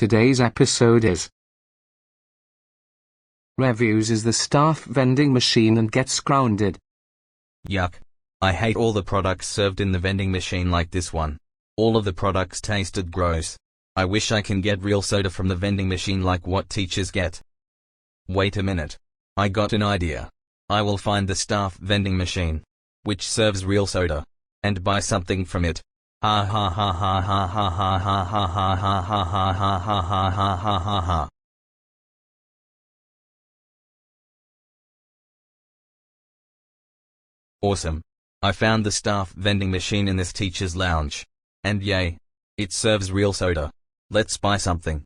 Today's episode is Rev uses the staff vending machine and gets grounded. Yuck. I hate all the products served in the vending machine like this one. All of the products tasted gross. I wish I can get real soda from the vending machine like what teachers get. Wait a minute. I got an idea. I will find the staff vending machine, which serves real soda, and buy something from it. Ha ha ha ha ha ha ha ha ha ha ha ha ha ha ha ha ha ha ha. Awesome. I found the staff vending machine in this teacher's lounge. And yay, it serves real soda. Let's buy something.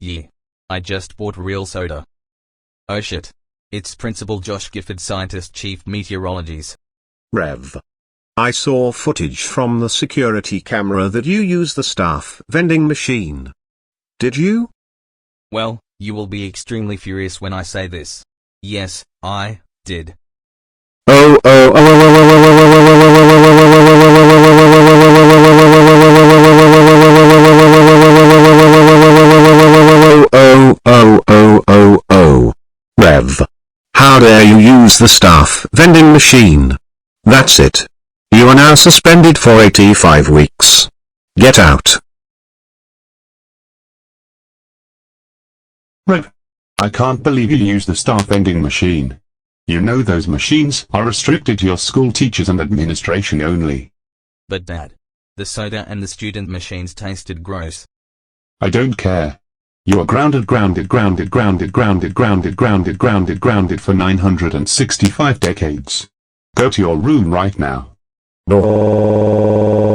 Yeah. I just bought real soda. Oh shit. It's Principal Josh Gifford, Scientist Chief Meteorologist. Rev. I saw footage from the security camera that you use the staff vending machine. Did you? Well, you will be extremely furious when I say this. Yes, I did. Rev. How dare you use the staff vending machine? That's it. You are now suspended for 85 weeks. Get out. Rev. I can't believe you use the staff vending machine. You know those machines are restricted to your school teachers and administration only. But Dad, the soda and the student machines tasted gross. I don't care. You are grounded for 965 decades. Go to your room right now. No.